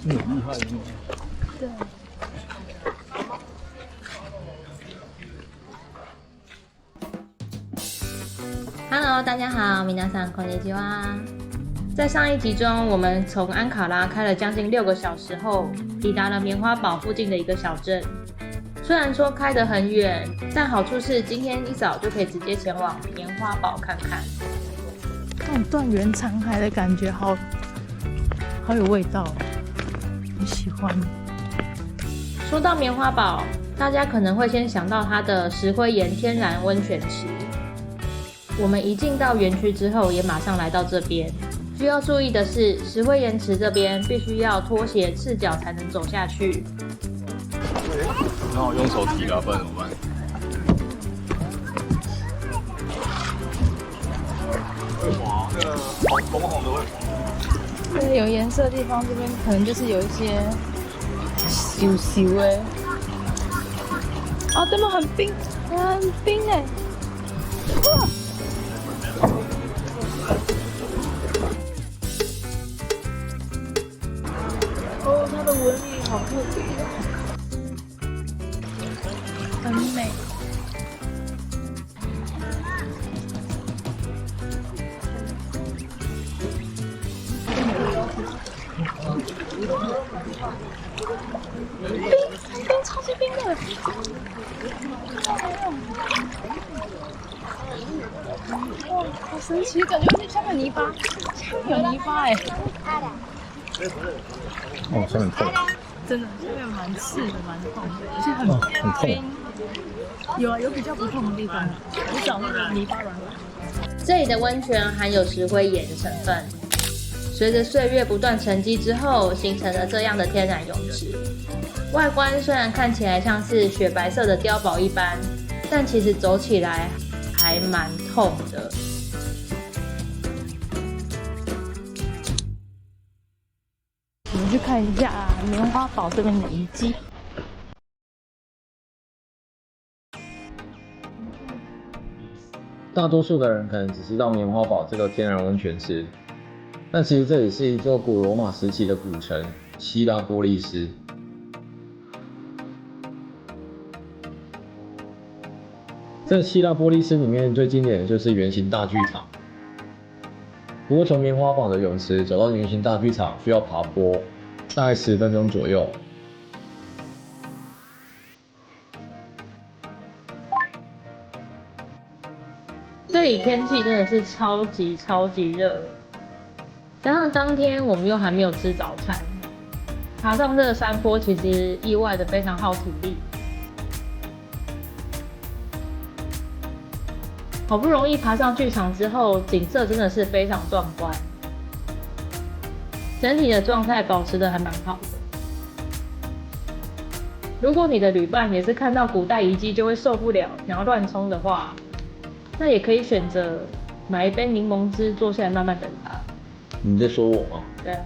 是很厉害的。对。Hello， 大家好，皆さんこんにちは。在上一集中，我们从安卡拉开了将近6个小时后，抵达了棉花堡附近的一个小镇。虽然说开得很远，但好处是今天一早就可以直接前往棉花堡看看。那种断垣残骸的感觉好有味道，很喜欢。说到棉花堡，大家可能会先想到它的石灰岩天然温泉池。我们一进到园区之后，也马上来到这边。需要注意的是，石灰岩池这边必须要脱鞋赤脚才能走下去。然后用手提了，不然怎么办？会滑，那个红红的会滑。对，有颜色的地方，这边可能就是有一些咻咻哎。哦，对吗？很冰，很冰哎。哇！哦，它的纹理好特别，很美。冰，超级冰的。哇，好神奇，感觉下面泥巴，下面有泥巴哎。哦，下面痛。真的，下面蛮刺的，蛮痛的，而且很冰。有啊，有比较不痛的地方，你找那个泥巴软软。这里的温泉含有石灰岩成分，随着岁月不断沉积之后，形成了这样的天然泳池。外观虽然看起来像是雪白色的碉堡一般，但其实走起来还蛮痛的。我们去看一下棉花堡这边的遗迹。大多数的人可能只知道棉花堡这个天然温泉池，但其实这里是一座古罗马时期的古城——希拉波利斯。在希拉波利斯里面最经典的就是圆形大剧场。不过从棉花堡的泳池走到圆形大剧场需要爬坡，大概10分钟左右。这里天气真的是超级热，加上当天我们又还没有吃早餐，爬上这个山坡其实意外的非常耗体力。好不容易爬上剧场之后，景色真的是非常壮观，整体的状态保持的还蛮好的。如果你的旅伴也是看到古代遗迹就会受不了，想要乱冲的话，那也可以选择买一杯柠檬汁，坐下来慢慢等它。你在说我吗？对啊。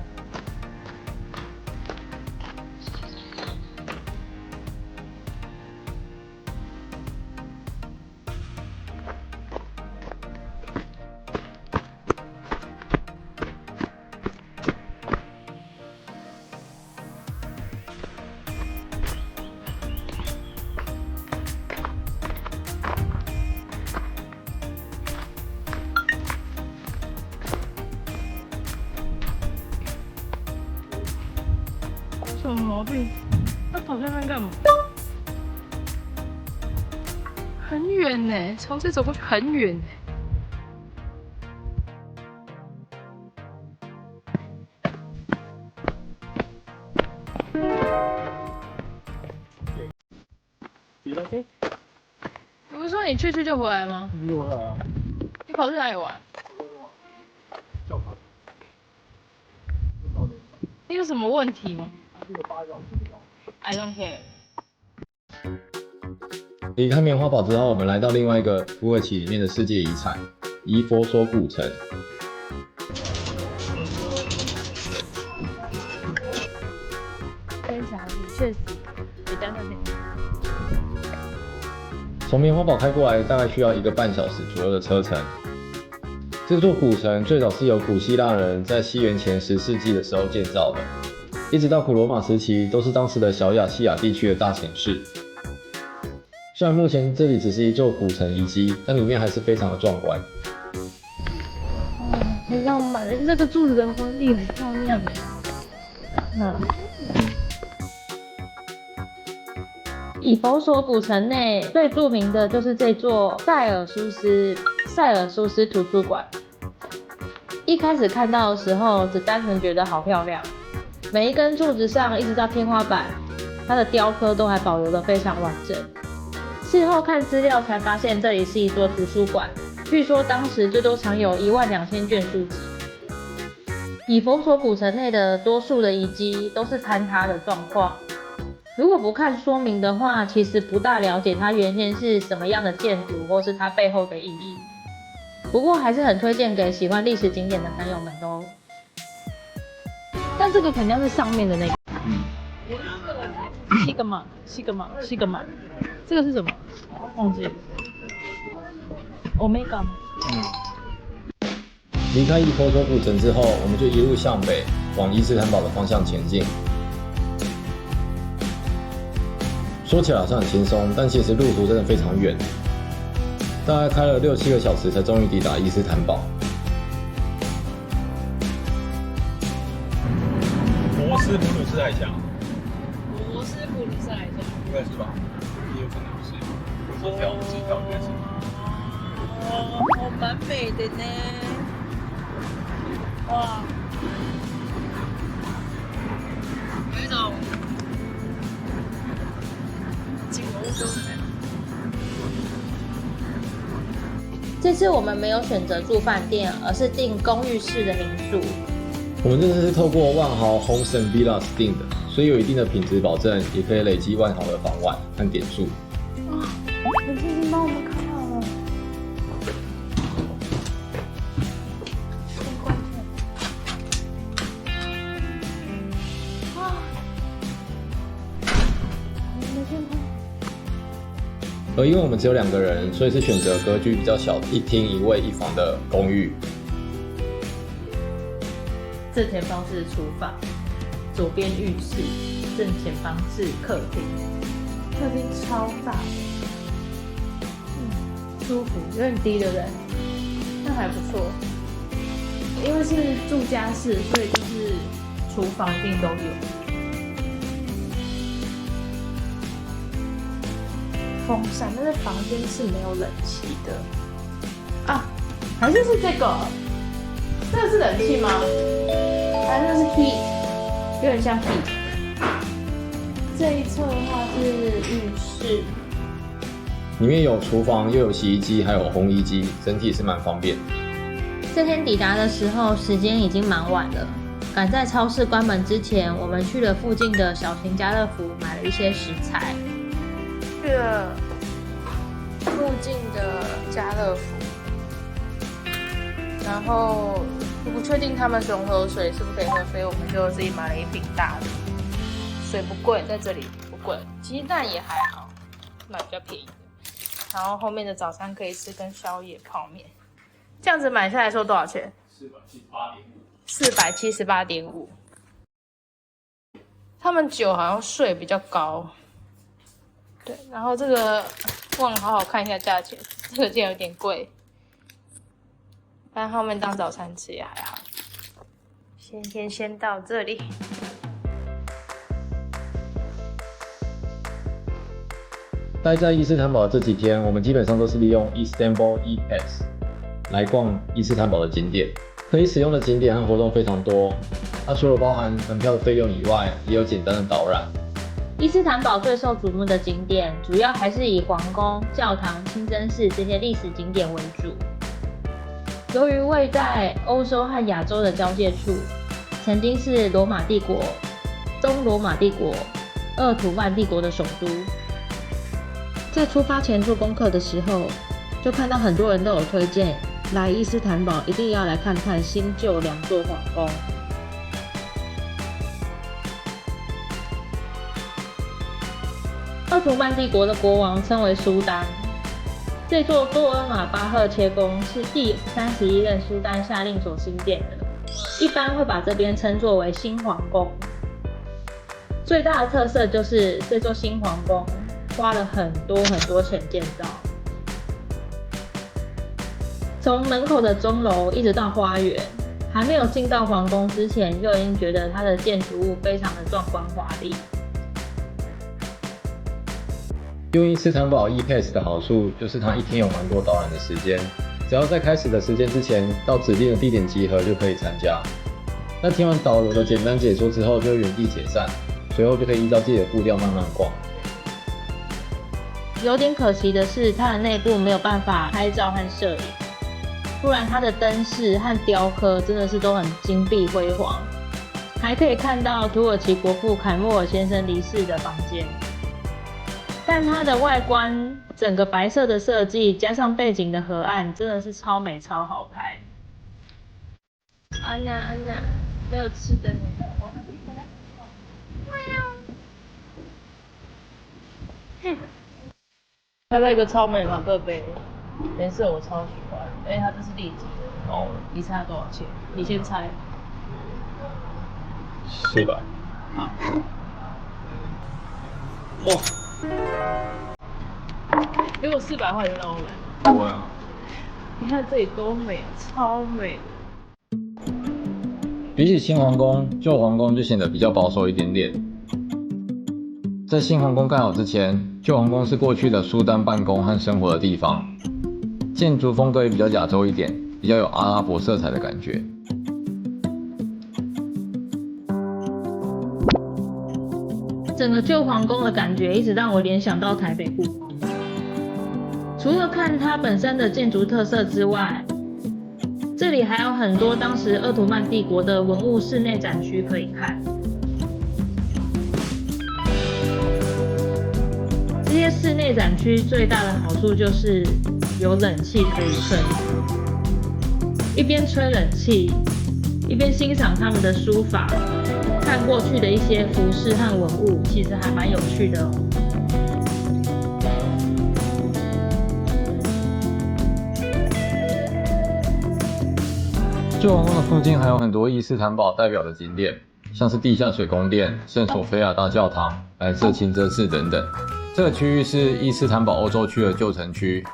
什么毛病？他跑下面干嘛？很远呢，从这走过去很远呢。你不是说你去就回来吗？没有啊。你跑去哪里玩？教堂。你有什么问题吗？I don't care。离开棉花堡之后，我们来到另外一个土耳其里面的世界遗产——伊佛索古城。非常确实，比较那边。从棉花堡开过来大概需要1个半小时左右的车程。这座古城最早是由古希腊人在西元前10世纪的时候建造的。一直到古罗马时期都是当时的小亚细亚地区的大城市。虽然目前这里只是一座古城遗迹，但里面还是非常的壮观。很浪漫，这个柱子的纹理很漂亮以弗所古城内最著名的就是这座塞尔苏斯图书馆。一开始看到的时候，只单纯觉得好漂亮，每一根柱子上一直到天花板，它的雕刻都还保留得非常完整。事后看资料才发现，这里是一座图书馆，据说当时最多藏有12000卷书籍。以弗所古城内的多数的遗迹都是坍塌的状况。如果不看说明的话，其实不大了解它原先是什么样的建筑，或是它背后的意义。不过还是很推荐给喜欢历史景点的朋友们哦。但这个肯定是上面的那个。西格玛，这个是什么？忘记了。Omega 吗？离开以弗所古城之后，我们就一路向北，往伊斯坦堡的方向前进。说起来好像很轻松，但其实路途真的非常远，大概开了6-7个小时才终于抵达伊斯坦堡。博斯普鲁斯海峡，应该是吧？也有可能是，我说条应该是。蛮美的呢。哇，有一种进欧洲的感觉。这次我们没有选择住饭店，而是订公寓式的民宿。我们这次是透过万豪 Homes and Villas 订的，所以有一定的品质保证，也可以累积万豪的房晚和点数。哇，很贴心帮我们看好了。而因为我们只有2个人，所以是选择格局比较小，1厅1卫1房的公寓。正前方是厨房，左边浴室，正前方是客厅。客厅超大，舒服，有点低，对不对？那还不错。因为是住家式，所以就是厨房一定都有。风扇，但是房间是没有冷气的啊，还是这个？这个是冷气吗？还是那是 heat？ 有点像 heat。这一侧的话是浴室，里面有厨房，又有洗衣机，还有烘衣机，整体是蛮方便。这天抵达的时候，时间已经蛮晚了，赶在超市关门之前，我们去了附近的小型家乐福买了一些食材。去了附近的家乐福，然后我不确定他们融合水是不是可以喝，所以我们就自己买了一瓶大的。水不贵，在这里不贵，鸡蛋也还好，买比较便宜的。然后后面的早餐可以吃跟宵夜泡面，这样子买下来说多少钱？478.5。他们酒好像税比较高。对，然后这个忘了好好看一下价钱，这个竟然有点贵，但后面当早餐吃也还好。先到这里。待在伊斯坦堡这几天，我们基本上都是利用 Istanbul E-Pass 来逛伊斯坦堡的景点，可以使用的景点和活动非常多。它除了包含门票的费用以外，也有简单的导览。伊斯坦堡最受瞩目的景点，主要还是以皇宫、教堂、清真寺这些历史景点为主。由于位在欧洲和亚洲的交界处，曾经是罗马帝国、东罗马帝国、鄂图曼帝国的首都。在出发前做功课的时候，就看到很多人都有推荐来伊斯坦堡一定要来看看新旧2座皇宫。鄂图曼帝国的国王称为苏丹，这座多尔玛巴赫切宫是第31任苏丹下令所兴建的，一般会把这边称作为新皇宫。最大的特色就是这座新皇宫花了很多钱建造，从门口的钟楼一直到花园，还没有进到皇宫之前，就已经觉得它的建筑物非常的壮观华丽。用伊斯坦堡 E-Pass 的好处就是它一天有蛮多导览的时间，只要在开始的时间之前到指定的地点集合就可以参加。那听完导游的简单解说之后，就会原地解散，随后就可以依照自己的步调慢慢逛。有点可惜的是，它的内部没有办法拍照和摄影，不然它的灯饰和雕刻真的是都很金碧辉煌，还可以看到土耳其国父凯末尔先生离世的房间。但它的外观，整个白色的设计加上背景的河岸，真的是超美超好拍。安娜，没有吃的你。拍到一个超美马克杯，颜色我超喜欢，因为它这是立体的。哦，你猜多少钱？你先猜。400。好。哇！给我400块就让我买。对啊。你看这里多美，超美的。比起新皇宫，旧皇宫就显得比较保守一点点。在新皇宫盖好之前，旧皇宫是过去的苏丹办公和生活的地方，建筑风格也比较亚洲一点，比较有阿拉伯色彩的感觉。整个旧皇宫的感觉一直让我联想到台北故宫。除了看它本身的建筑特色之外，这里还有很多当时鄂图曼帝国的文物室内展区可以看。这些室内展区最大的好处就是有冷气可以吹，一边吹冷气，一边欣赏他们的书法，看过去的一些服饰和文物，其实还蛮有趣的哦。旧皇宫的附近还有很多伊斯坦堡代表的景点，像是地下水宫殿、圣索菲亚大教堂、白色清真寺等等。这个区域是伊斯坦堡欧洲区的旧城区。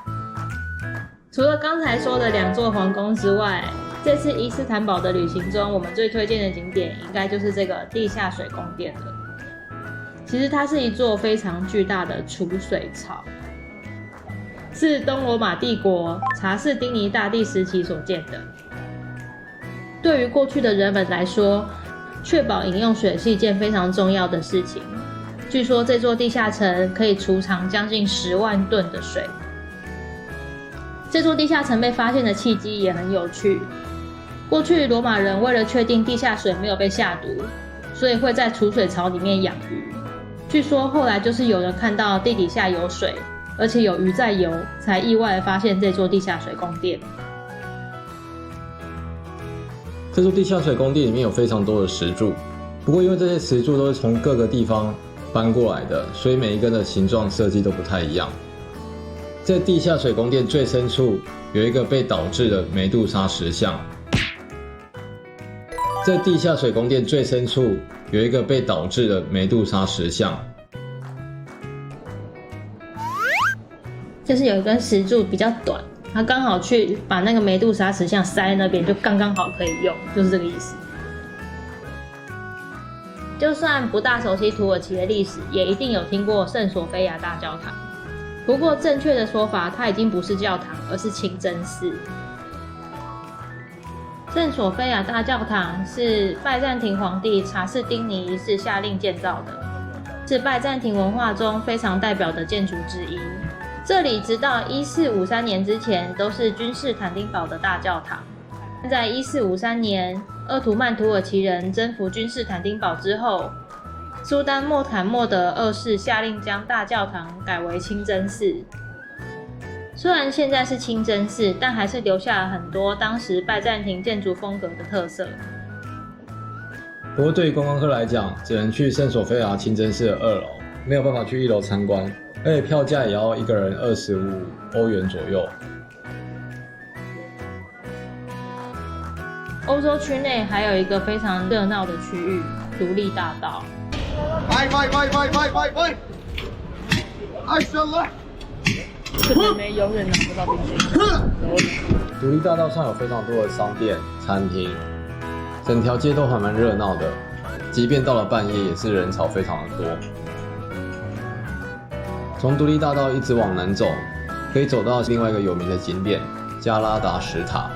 除了刚才说的2座皇宫之外，这次伊斯坦堡的旅行中，我们最推荐的景点应该就是这个地下水宫殿了。其实它是一座非常巨大的储水槽，是东罗马帝国查士丁尼大帝时期所建的。对于过去的人们来说，确保饮用水是一件非常重要的事情。据说这座地下城可以储藏将近10万吨的水。这座地下城被发现的契机也很有趣。过去罗马人为了确定地下水没有被下毒，所以会在储水槽里面养鱼。据说后来就是有人看到地底下有水，而且有鱼在游，才意外地发现这座地下水宫殿。这座地下水宫殿里面有非常多的石柱，不过因为这些石柱都是从各个地方搬过来的，所以每一根的形状设计都不太一样。在地下水宫殿最深处有一个被倒置的梅杜莎石像。在地下水宫殿最深处有一个被倒置的梅杜莎石像。就是有一根石柱比较短，它刚好去把那个梅杜莎石像塞在那边，就刚刚好可以用，就是这个意思。就算不大熟悉土耳其的历史，也一定有听过圣索菲亚大教堂。不过正确的说法，它已经不是教堂，而是清真寺。圣索菲亚大教堂是拜占庭皇帝查士丁尼一世下令建造的，是拜占庭文化中非常代表的建筑之一。这里直到1453年之前都是君士坦丁堡的大教堂。在1453年，鄂图曼土耳其人征服君士坦丁堡之后，苏丹穆罕默德2世下令将大教堂改为清真寺。虽然现在是清真寺，但还是留下了很多当时拜占庭建筑风格的特色。不过对于观光客来讲，只能去圣索菲亚清真寺的2楼，没有办法去1楼参观，而且票价也要一个人25欧元左右。欧洲区内还有一个非常热闹的区域——独立大道。Vai! Ai, Xalá！这妹妹永远拿不到冰淇淋。独立大道上有非常多的商店、餐厅，整条街都还蛮热闹的，即便到了半夜也是人潮非常的多。从独立大道一直往南走，可以走到另外一个有名的景点加拉达石塔。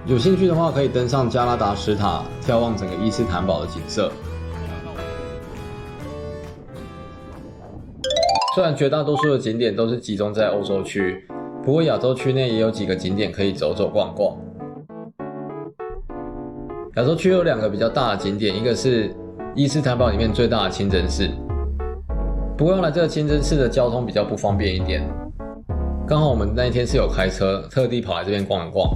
有兴趣的话，可以登上加拉达石塔，眺望整个伊斯坦堡的景色。虽然绝大多数的景点都是集中在欧洲区，不过亚洲区内也有几个景点可以走走逛逛。亚洲区有2个比较大的景点，一个是伊斯坦堡里面最大的清真寺。不过要来这个清真寺的交通比较不方便一点，刚好我们那一天是有开车，特地跑来这边逛一逛。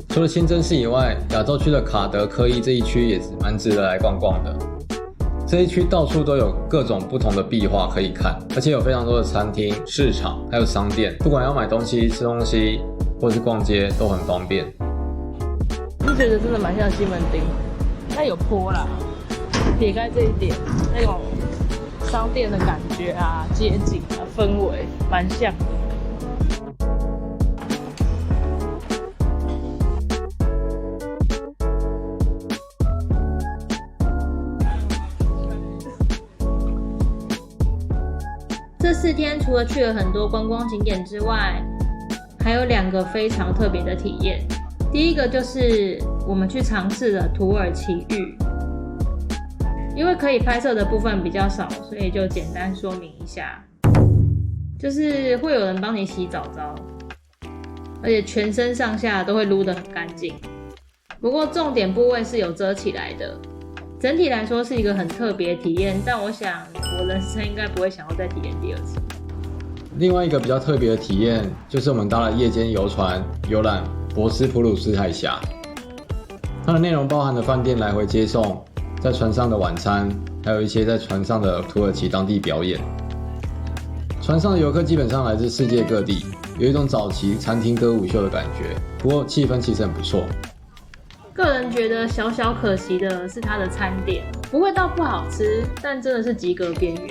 除了清真寺以外，亚洲区的卡德科伊这一区也是蛮值得来逛逛的。这一区到处都有各种不同的壁画可以看，而且有非常多的餐厅、市场，还有商店，不管要买东西、吃东西，或是逛街都很方便。我觉得真的蛮像西门町，但有坡啦。撇开这一点，那种商店的感觉啊、街景啊、氛围，蛮像的。这4天除了去了很多观光景点之外，还有2个非常特别的体验。第一个就是我们去尝试了土耳其浴，因为可以拍摄的部分比较少，所以就简单说明一下，就是会有人帮你洗澡澡，而且全身上下都会撸得很干净。不过重点部位是有遮起来的。整体来说是一个很特别的体验，但我想我人生应该不会想要再体验第2次。另外一个比较特别的体验，就是我们搭了夜间游船游览博斯普鲁斯海峡。它的内容包含了饭店来回接送、在船上的晚餐，还有一些在船上的土耳其当地表演。船上的游客基本上来自世界各地，有一种早期餐厅歌舞秀的感觉，不过气氛其实很不错。个人觉得小小可惜的是它的餐点，不会到不好吃，但真的是及格边缘。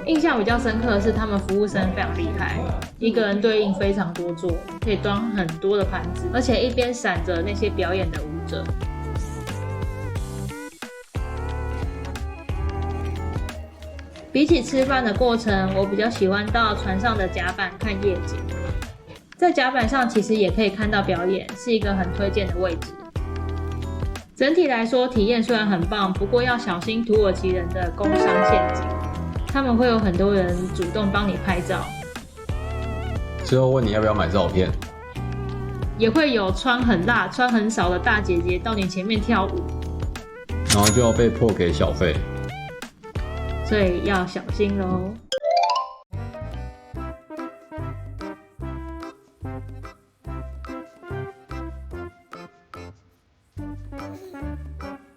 印象比较深刻的是他们服务生非常厉害，一个人对应非常多桌，可以端很多的盘子，而且一边闪着那些表演的舞者。比起吃饭的过程，我比较喜欢到船上的甲板看夜景。在甲板上其实也可以看到表演，是一个很推荐的位置。整体来说，体验虽然很棒，不过要小心土耳其人的工商陷阱，他们会有很多人主动帮你拍照，之后问你要不要买照片，也会有穿很辣、穿很少的大姐姐到你前面跳舞，然后就要被迫给小费，所以要小心咯。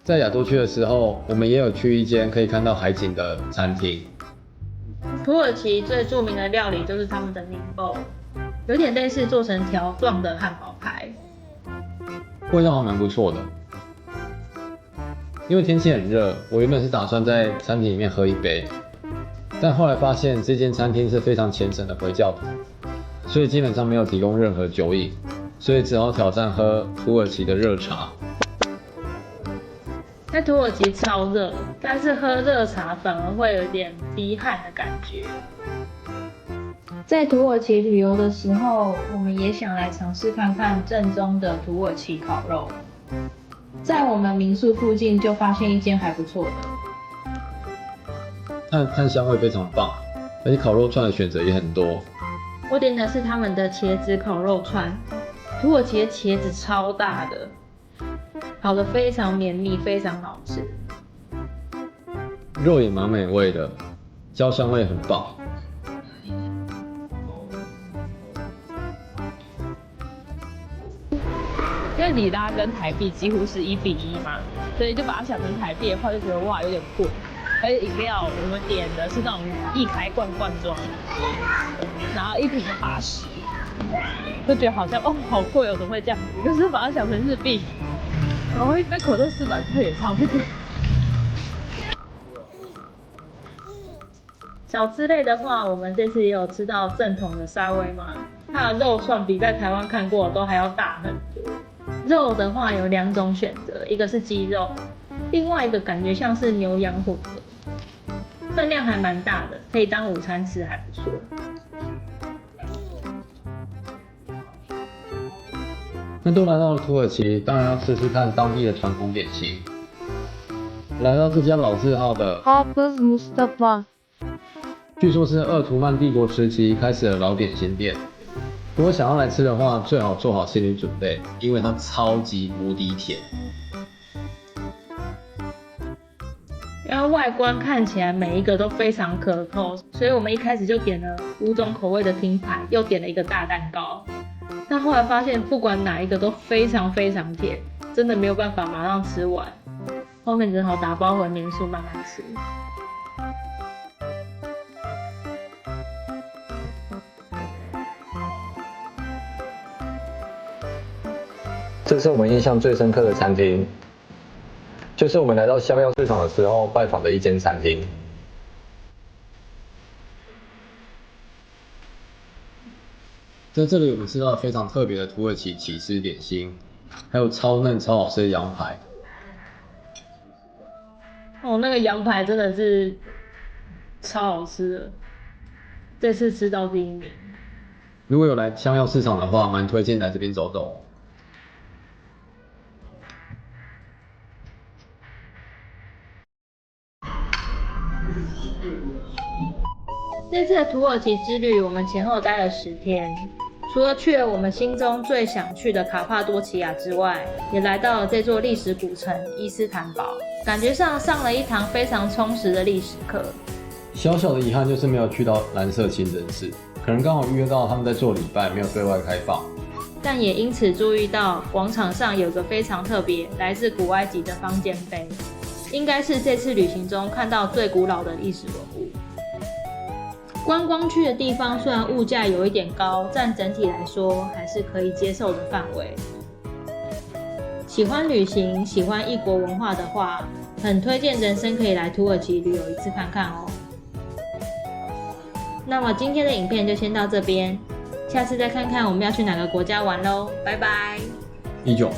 在亚洲区的时候，我们也有去一间可以看到海景的餐厅。土耳其最著名的料理就是他们的宁波，有点类似做成条状的汉堡排，味道还蛮不错的。因为天气很热，我原本是打算在餐厅里面喝一杯，但后来发现这间餐厅是非常虔诚的回教徒，所以基本上没有提供任何酒饮，所以只好挑战喝土耳其的热茶。在土耳其超热，但是喝热茶反而会有点逼汗的感觉。在土耳其旅游的时候，我们也想来尝试看看正宗的土耳其烤肉。在我们民宿附近就发现一间还不错的，炭香味非常棒，而且烤肉串的选择也很多。我点的是他们的茄子烤肉串，土耳其的茄子超大的，烤得非常绵密，非常好吃，肉也蛮美味的，焦香味很棒。因为里拉跟台币几乎是1:1嘛，所以就把它想成台币的话，就觉得哇有点贵。而且饮料我们点的是那种一开罐装，然后一瓶80，就觉得好像好贵哦，怎么会这样子？可是把它想成日币，然后一杯可乐400块也差不多。小吃类的话，我们这次也有吃到正统的沙威玛，它的肉串比在台湾看过的都还要大很多。肉的话有2种选择，一个是鸡肉，另外一个感觉像是牛羊混合，分量还蛮大的，可以当午餐吃，还不错。那都来到了土耳其，当然要吃吃看当地的传统点心。来到这家老字号的 Hafız Mustafa， 据说是鄂图曼帝国时期开始的老点心店。如果想要来吃的话，最好做好心理准备，因为它超级无敌甜。然后外观看起来每一个都非常可口，所以我们一开始就点了5种口味的拼盘，又点了一个大蛋糕。但后来发现不管哪一个都非常非常甜，真的没有办法马上吃完，后面只好打包回民宿慢慢吃。这是我们印象最深刻的餐厅，就是我们来到香料市场的时候拜访的一间餐厅。在这里我们吃到了非常特别的土耳其起司点心，还有超嫩超好吃的羊排。哦，那个羊排真的是超好吃的，这次吃到第1名。如果有来香料市场的话，蛮推荐来这边走走。这次的土耳其之旅，我们前后待了10天，除了去了我们心中最想去的卡帕多奇亚之外，也来到了这座历史古城伊斯坦堡，感觉上了一堂非常充实的历史课。小小的遗憾就是没有去到蓝色清真寺，可能刚好预约到他们在做礼拜，没有对外开放。但也因此注意到广场上有个非常特别、来自古埃及的方尖碑，应该是这次旅行中看到最古老的历史文物。观光区的地方虽然物价有一点高，但整体来说还是可以接受的范围。喜欢旅行、喜欢异国文化的话，很推荐人生可以来土耳其旅游一次看看哦。那么今天的影片就先到这边，下次再看看我们要去哪个国家玩喽，拜拜。19